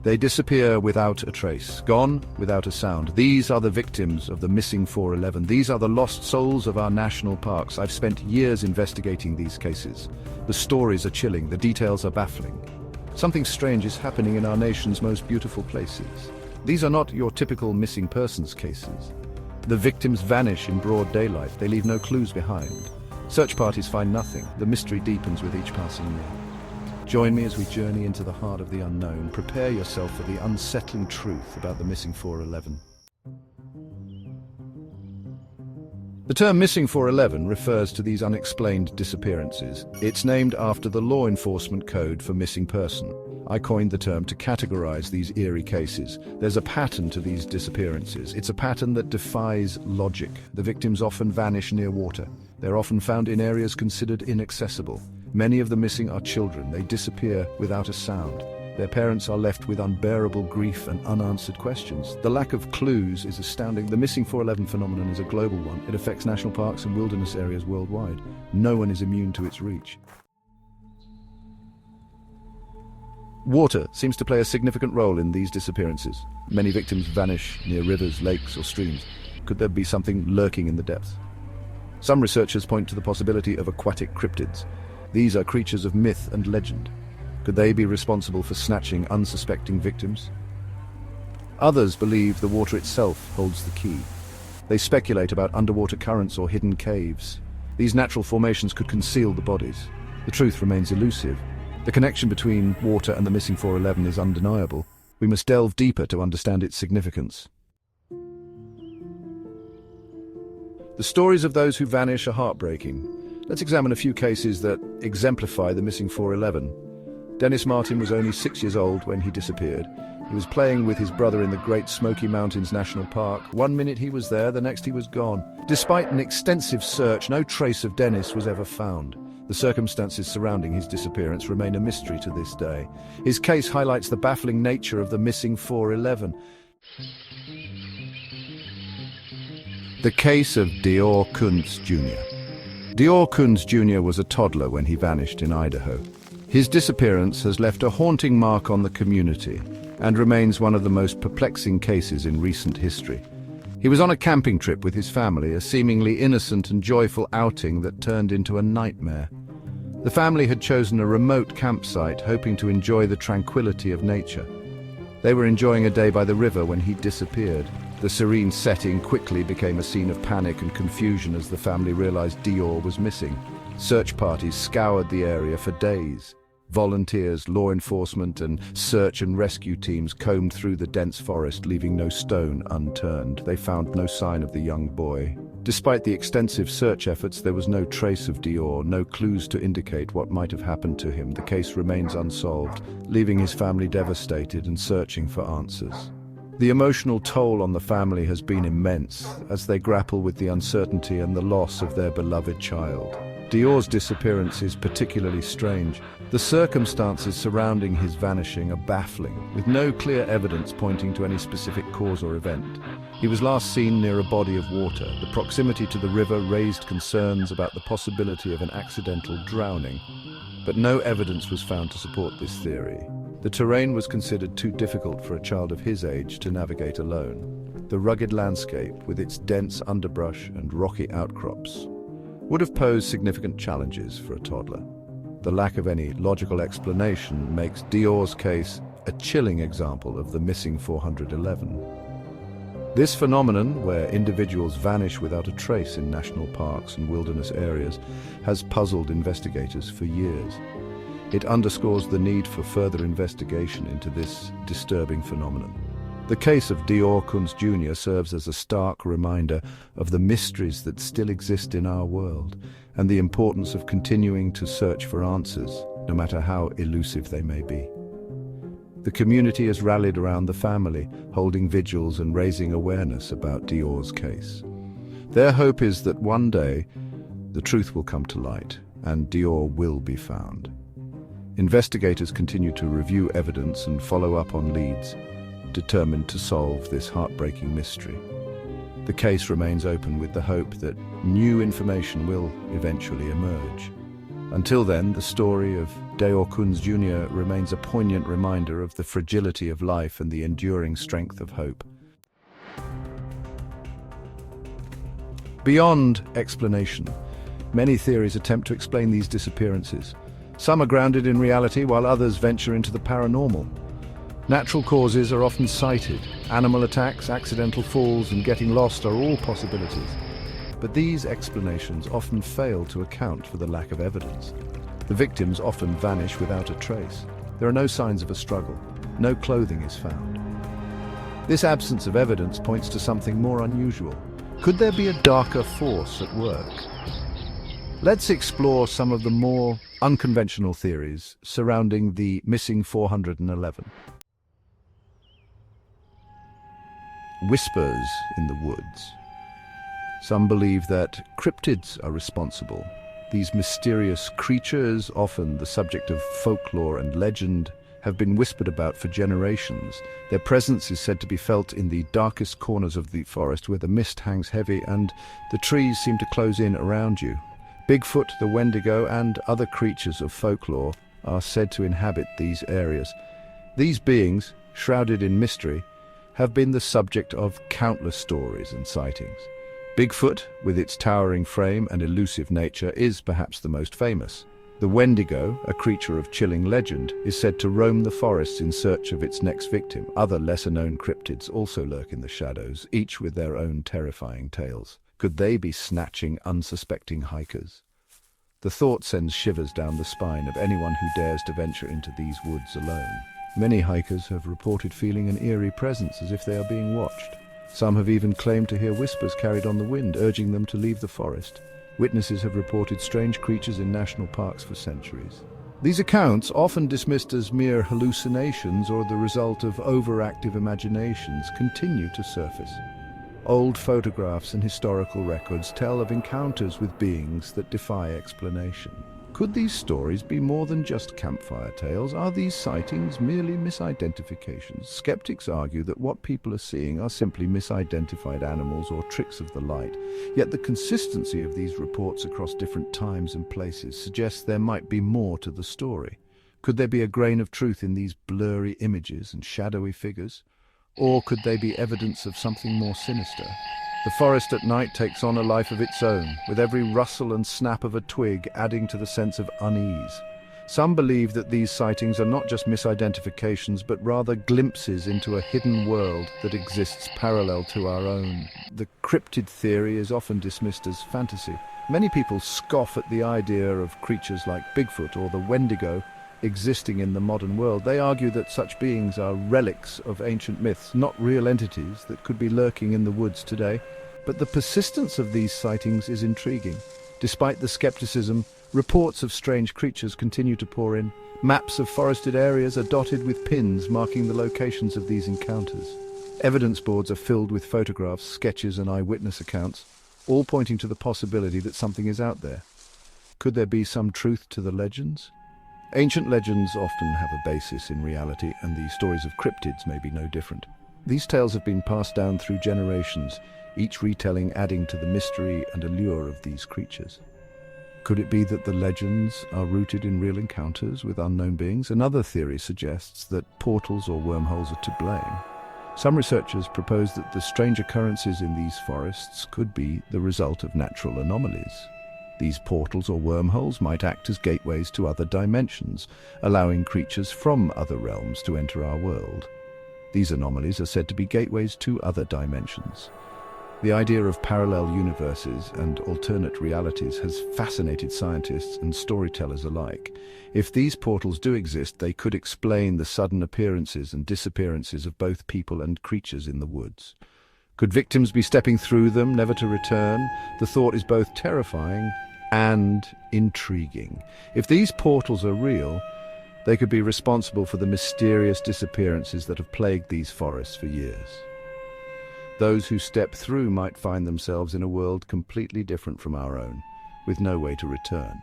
They disappear without a trace, gone without a sound. These are the victims of the missing 411. These are the lost souls of our national parks. I've spent years investigating these cases. The stories are chilling, the details are baffling. Something strange is happening in our nation's most beautiful places. These are not your typical missing persons cases. The victims vanish in broad daylight. They leave no clues behind. Search parties find nothing. The mystery deepens with each passing year. Join me as we journey into the heart of the unknown. Prepare yourself for the unsettling truth about the missing 411. The term missing 411 refers to these unexplained disappearances. It's named after the law enforcement code for missing person. I coined the term to categorize these eerie cases. There's a pattern to these disappearances. It's a pattern that defies logic. The victims often vanish near water. They're often found in areas considered inaccessible. Many of the missing are children. They disappear without a sound. Their parents are left with unbearable grief and unanswered questions. The lack of clues is astounding. The missing 411 phenomenon is a global one. It affects national parks and wilderness areas worldwide. No one is immune to its reach. Water seems to play a significant role in these disappearances. Many victims vanish near rivers, lakes, or streams. Could there be something lurking in the depths? Some researchers point to the possibility of aquatic cryptids. These are creatures of myth and legend. Could they be responsible for snatching unsuspecting victims? Others believe the water itself holds the key. They speculate about underwater currents or hidden caves. These natural formations could conceal the bodies. The truth remains elusive. The connection between water and the missing 411 is undeniable. We must delve deeper to understand its significance. The stories of those who vanish are heartbreaking. Let's examine a few cases that exemplify the missing 411. Dennis Martin was only 6 years old when he disappeared. He was playing with his brother in the Great Smoky Mountains National Park. One minute he was there, the next he was gone. Despite an extensive search, no trace of Dennis was ever found. The circumstances surrounding his disappearance remain a mystery to this day. His case highlights the baffling nature of the missing 411. The case of Dior Kunz Jr. Dior Kunz Jr. was a toddler when he vanished in Idaho. His disappearance has left a haunting mark on the community and remains one of the most perplexing cases in recent history. He was on a camping trip with his family, a seemingly innocent and joyful outing that turned into a nightmare. The family had chosen a remote campsite, hoping to enjoy the tranquility of nature. They were enjoying a day by the river when he disappeared. The serene setting quickly became a scene of panic and confusion as the family realized Dior was missing. Search parties scoured the area for days. Volunteers, law enforcement, and search and rescue teams combed through the dense forest, leaving no stone unturned. They found no sign of the young boy. Despite the extensive search efforts, there was no trace of Dior, no clues to indicate what might have happened to him. The case remains unsolved, leaving his family devastated and searching for answers. The emotional toll on the family has been immense as they grapple with the uncertainty and the loss of their beloved child. Dior's disappearance is particularly strange. The circumstances surrounding his vanishing are baffling, with no clear evidence pointing to any specific cause or event. He was last seen near a body of water. The proximity to the river raised concerns about the possibility of an accidental drowning, but no evidence was found to support this theory. The terrain was considered too difficult for a child of his age to navigate alone. The rugged landscape, with its dense underbrush and rocky outcrops, would have posed significant challenges for a toddler. The lack of any logical explanation makes Dior's case a chilling example of the missing 411. This phenomenon, where individuals vanish without a trace in national parks and wilderness areas, has puzzled investigators for years. It underscores the need for further investigation into this disturbing phenomenon. The case of Dior Kunz Jr. serves as a stark reminder of the mysteries that still exist in our world and the importance of continuing to search for answers, no matter how elusive they may be. The community has rallied around the family, holding vigils and raising awareness about Dior's case. Their hope is that one day the truth will come to light and Dior will be found. Investigators continue to review evidence and follow up on leads, determined to solve this heartbreaking mystery. The case remains open with the hope that new information will eventually emerge. Until then, the story of Deo Kunz Jr. remains a poignant reminder of the fragility of life and the enduring strength of hope. Beyond explanation, many theories attempt to explain these disappearances. Some are grounded in reality, while others venture into the paranormal. Natural causes are often cited. Animal attacks, accidental falls, and getting lost are all possibilities. But these explanations often fail to account for the lack of evidence. The victims often vanish without a trace. There are no signs of a struggle. No clothing is found. This absence of evidence points to something more unusual. Could there be a darker force at work? Let's explore some of the more unconventional theories surrounding the missing 411. Whispers in the woods. Some believe that cryptids are responsible. These mysterious creatures, often the subject of folklore and legend, have been whispered about for generations. Their presence is said to be felt in the darkest corners of the forest where the mist hangs heavy and the trees seem to close in around you. Bigfoot, the Wendigo, and other creatures of folklore are said to inhabit these areas. These beings, shrouded in mystery, have been the subject of countless stories and sightings. Bigfoot, with its towering frame and elusive nature, is perhaps the most famous. The Wendigo, a creature of chilling legend, is said to roam the forests in search of its next victim. Other lesser-known cryptids also lurk in the shadows, each with their own terrifying tales. Could they be snatching unsuspecting hikers? The thought sends shivers down the spine of anyone who dares to venture into these woods alone. Many hikers have reported feeling an eerie presence, as if they are being watched. Some have even claimed to hear whispers carried on the wind, urging them to leave the forest. Witnesses have reported strange creatures in national parks for centuries. These accounts, often dismissed as mere hallucinations or the result of overactive imaginations, continue to surface. Old photographs and historical records tell of encounters with beings that defy explanation. Could these stories be more than just campfire tales? Are these sightings merely misidentifications? Skeptics argue that what people are seeing are simply misidentified animals or tricks of the light. Yet the consistency of these reports across different times and places suggests there might be more to the story. Could there be a grain of truth in these blurry images and shadowy figures? Or could they be evidence of something more sinister? The forest at night takes on a life of its own, with every rustle and snap of a twig adding to the sense of unease. Some believe that these sightings are not just misidentifications, but rather glimpses into a hidden world that exists parallel to our own. The cryptid theory is often dismissed as fantasy. Many people scoff at the idea of creatures like Bigfoot or the Wendigo existing in the modern world. They argue that such beings are relics of ancient myths, not real entities that could be lurking in the woods today. But the persistence of these sightings is intriguing. Despite the skepticism, reports of strange creatures continue to pour in. Maps of forested areas are dotted with pins marking the locations of these encounters. Evidence boards are filled with photographs, sketches, and eyewitness accounts, all pointing to the possibility that something is out there. Could there be some truth to the legends? Ancient legends often have a basis in reality, and the stories of cryptids may be no different. These tales have been passed down through generations, each retelling adding to the mystery and allure of these creatures. Could it be that the legends are rooted in real encounters with unknown beings? Another theory suggests that portals or wormholes are to blame. Some researchers propose that the strange occurrences in these forests could be the result of natural anomalies. These portals or wormholes might act as gateways to other dimensions, allowing creatures from other realms to enter our world. These anomalies are said to be gateways to other dimensions. The idea of parallel universes and alternate realities has fascinated scientists and storytellers alike. If these portals do exist, they could explain the sudden appearances and disappearances of both people and creatures in the woods. Could victims be stepping through them, never to return? The thought is both terrifying and intriguing. If these portals are real, they could be responsible for the mysterious disappearances that have plagued these forests for years. Those who step through might find themselves in a world completely different from our own, with no way to return.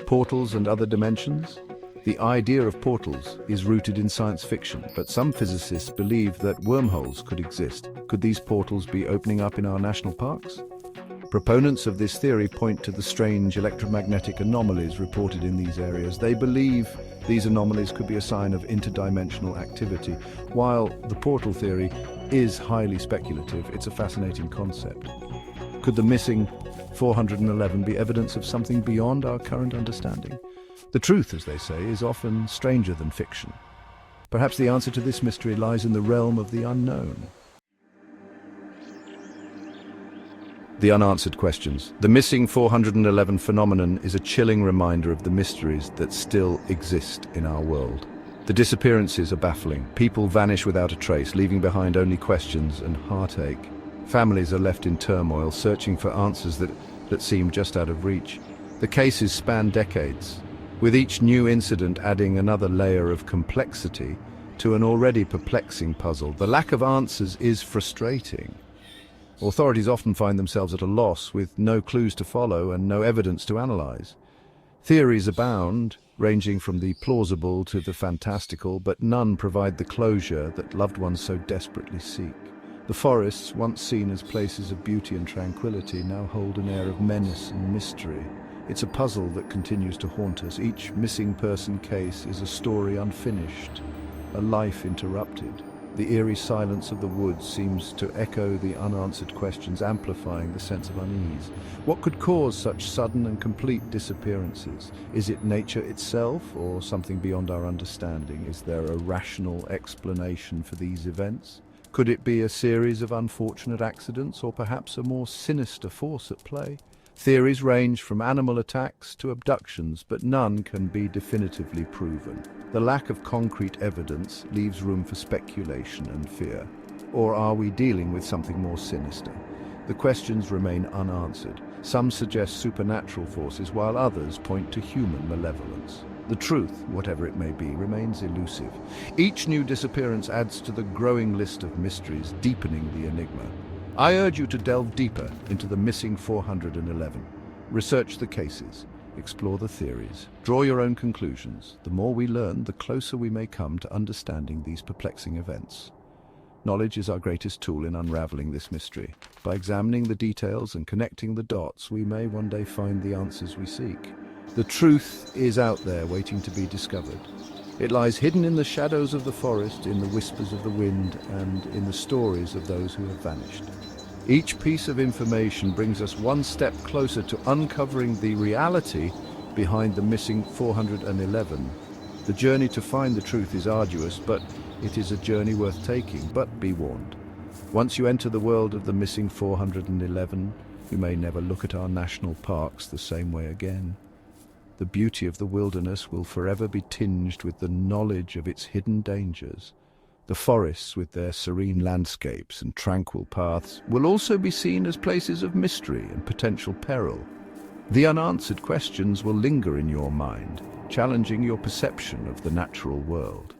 Portals and other dimensions? The idea of portals is rooted in science fiction, but some physicists believe that wormholes could exist. Could these portals be opening up in our national parks? Proponents of this theory point to the strange electromagnetic anomalies reported in these areas. They believe these anomalies could be a sign of interdimensional activity. While the portal theory is highly speculative, it's a fascinating concept. Could the missing 411 be evidence of something beyond our current understanding? The truth, as they say, is often stranger than fiction. Perhaps the answer to this mystery lies in the realm of the unknown. The unanswered questions. The missing 411 phenomenon is a chilling reminder of the mysteries that still exist in our world. The disappearances are baffling. People vanish without a trace, leaving behind only questions and heartache. Families are left in turmoil, searching for answers that seem just out of reach. The cases span decades, with each new incident adding another layer of complexity to an already perplexing puzzle. The lack of answers is frustrating. Authorities often find themselves at a loss, with no clues to follow and no evidence to analyze. Theories abound, ranging from the plausible to the fantastical, but none provide the closure that loved ones so desperately seek. The forests, once seen as places of beauty and tranquility, now hold an air of menace and mystery. It's a puzzle that continues to haunt us. Each missing person case is a story unfinished, a life interrupted. The eerie silence of the woods seems to echo the unanswered questions, amplifying the sense of unease. What could cause such sudden and complete disappearances? Is it nature itself, or something beyond our understanding? Is there a rational explanation for these events? Could it be a series of unfortunate accidents, or perhaps a more sinister force at play? Theories range from animal attacks to abductions, but none can be definitively proven. The lack of concrete evidence leaves room for speculation and fear. Or are we dealing with something more sinister? The questions remain unanswered. Some suggest supernatural forces, while others point to human malevolence. The truth, whatever it may be, remains elusive. Each new disappearance adds to the growing list of mysteries, deepening the enigma. I urge you to delve deeper into the missing 411. Research the cases, explore the theories, draw your own conclusions. The more we learn, the closer we may come to understanding these perplexing events. Knowledge is our greatest tool in unraveling this mystery. By examining the details and connecting the dots, we may one day find the answers we seek. The truth is out there, waiting to be discovered. It lies hidden in the shadows of the forest, in the whispers of the wind, and in the stories of those who have vanished. Each piece of information brings us one step closer to uncovering the reality behind the missing 411. The journey to find the truth is arduous, but it is a journey worth taking. But be warned, once you enter the world of the missing 411, you may never look at our national parks the same way again. The beauty of the wilderness will forever be tinged with the knowledge of its hidden dangers. The forests, with their serene landscapes and tranquil paths, will also be seen as places of mystery and potential peril. The unanswered questions will linger in your mind, challenging your perception of the natural world.